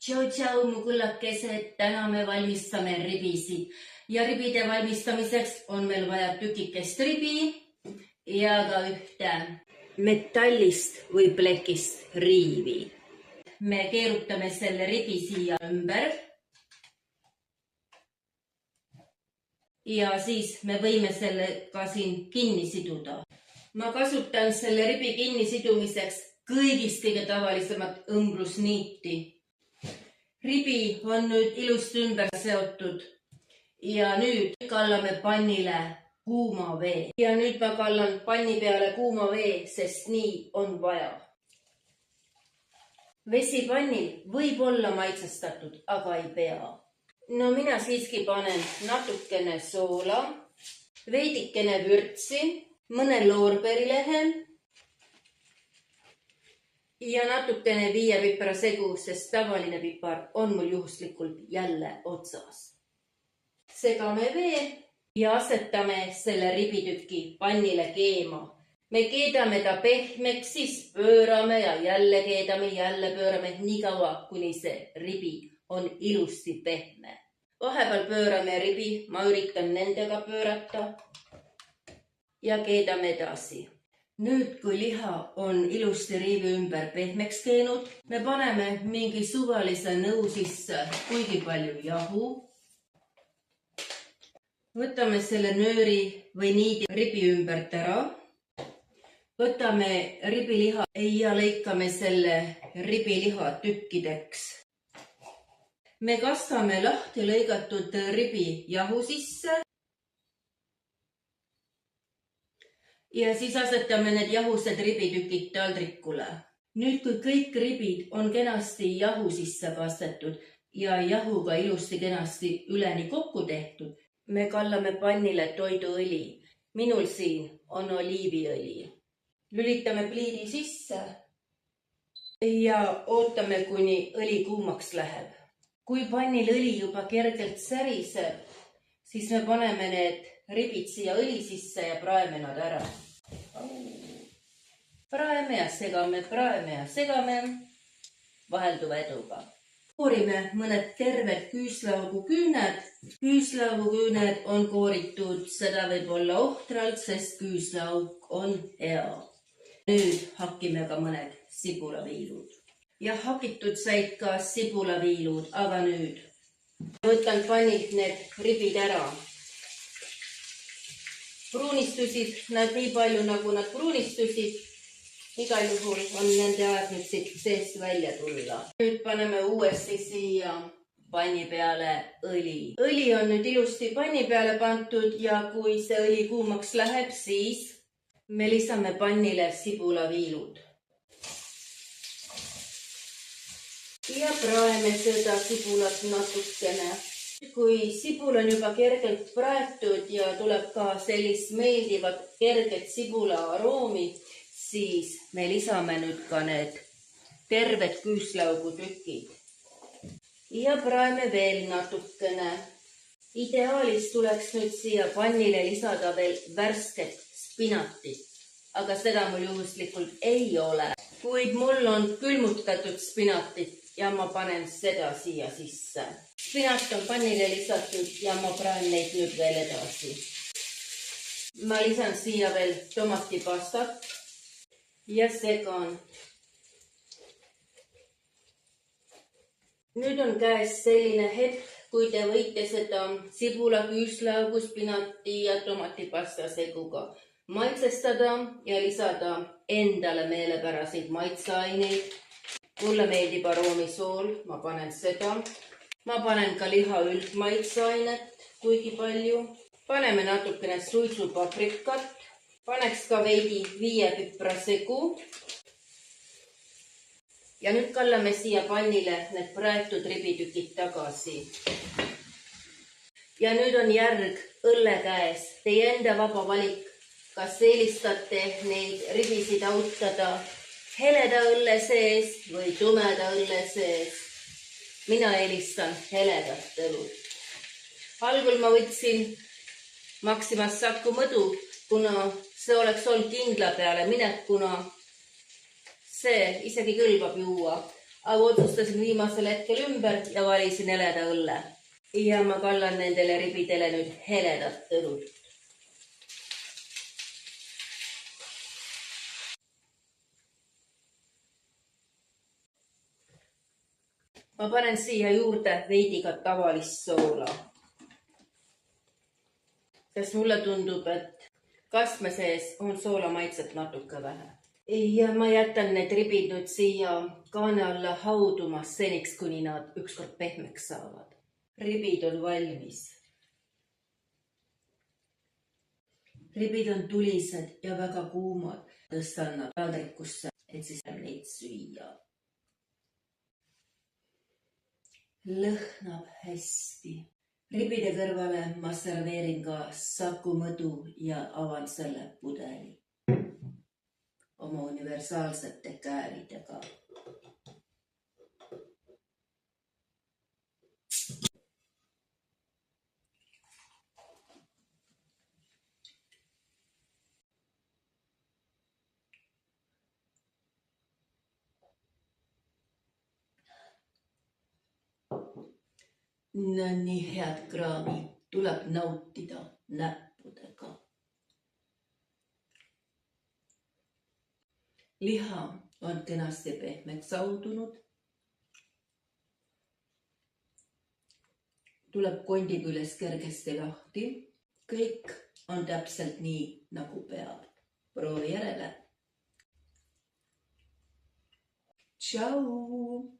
Tšau, mu kullakesed, täna me valmistame ribisid ja ribide valmistamiseks on meil vaja tükikest ribi ja ka ühte metallist või plekist riivi. Me keerutame selle ribi siia ümber ja siis me võime selle ka siin kinni siduda. Ma kasutan selle ribi kinni sidumiseks kõigist kõige tavalisemat õmblusniiti. Ribi on nüüd ilusti ümber seotud ja nüüd kallame pannile kuuma vee. Ja nüüd ma kallan panni peale kuuma vee, sest nii on vaja. Vesi pannil võib olla maitsestatud, aga ei pea. No mina siiski panen natukene soola, veidikene vürtsi, mõne loorberilehe ja natukene viiepipra segu, sest tavaline pipar on mul juhuslikult jälle otsas. Segame vee ja asetame selle ribitüki pannile keema. Me keedame ta pehmeks, siis pöörame ja jälle keedame, jälle pöörame nii kaua, kuni see ribi on ilusti pehme. Vahepeal pöörame ribi, ma üritan nendega pöörata ja keedame edasi. Nüüd, kui liha on ilusti riivi ümber pehmeks keenud, me paneme mingi suvalise nõu sisse kuigi palju jahu. Võtame selle nööri või niidi ribi ümbert ära. Võtame ribiliha ja lõikame selle ribiliha tükkideks. Me kastame lahti lõigatud ribi jahu sisse. Ja siis asetame need jahused ribitükid taldrikule. Nüüd, kui kõik ribid on kenasti jahu sisse kastetud ja jahuga ilusti kenasti üleni kokku tehtud, me kallame pannile toiduõli. Minul siin on oliiviõli. Lülitame pliidi sisse ja ootame, kuni õli kuumaks läheb. Kui pannil õli juba kergelt säriseb, siis me paneme need ribid siia õli sisse ja praeme nad ära. Praeme ja segame vahelduva eduga. Koorime mõned terved küüslaugu küüned. Küüslaugu küüned on kooritud, seda võib olla ohtralt, sest küüslauk on hea. Nüüd hakime ka mõned sibulaviilud. Ja hakitud said ka sibulaviilud, aga nüüd võtan pannilt need ribid ära. Pruunistusid nad nii palju, nagu nad pruunistusid. Igal juhul on nende aeg nüüd siit seest välja tulla. Nüüd paneme uuesti siia panni peale õli. Õli on nüüd ilusti panni peale pandud ja kui see õli kuumaks läheb, siis me lisame pannile sibulaviilud. Ja praeme seda sibulat natukene. Kui sibul on juba kergelt praetud ja tuleb ka sellist meeldivat kerget sibula aroomi, siis me lisame nüüd ka need terved küüslaugu tükid. Ja praeme veel natukene. Ideaalis tuleks nüüd siia pannile lisada veel värsket spinatit, aga seda mul juhuslikult ei ole. Kuid mul on külmutatud spinatit ja ma panen seda siia sisse. Spinat on pannile lisatud ja ma praen neid nüüd veel edasi. Ma lisan siia veel tomatipastat ja segan. Nüüd on käes selline hetk, kui te võite seda sibula, küüslaugu, spinati ja tomatipasta seguga maitsestada ja lisada endale meelepäraseid maitseaineid. Mulle meeldib aroomisool, ma panen seda. Ma panen ka liha üldmaitseainet kuigi palju. Paneme natukene suitsupaprikat. Paneks ka veidi viiepipra segu. Ja nüüd kallame siia pannile need praetud ribitükid tagasi. Ja nüüd on järg õlle käes. Teie enda vaba valik, kas eelistate neid ribisid autada heleda õlle sees või tumeda õlle sees. Mina eelistan heledat õlut. Algul ma võtsin Maximas Saku mõdu, kuna see oleks olnud kindla peale minek, kuna see isegi kõlbab juua. aga otsustasin viimasel hetkel ümber ja valisin heleda õlle. Ja ma kallan nendele ribidele nüüd heledat õlut. Ma panen siia juurde veidi ka tavalist soola. Sest mulle tundub, et kastme sees on soola maitset natuke vähe. Ja ma jätan need ribid nüüd siia kaane alla haudumas seniks, kuni nad ükskord pehmeks saavad. Ribid on valmis. Ribid on tulised ja väga kuumad. Tõstan nad taldrikusse, et siis neid süüa. Lõhnab hästi. Ribide kõrvale ma serveerin ka Saku Mõdu ja avan selle pudeli oma universaalsete kääridega. No nii head kraami tuleb nautida näppudega. Liha on kenasti pehmeks saudunud. Tuleb kondi küljes kergesti lahti. Kõik on täpselt nii, nagu peab. Proovi järele. Tšau!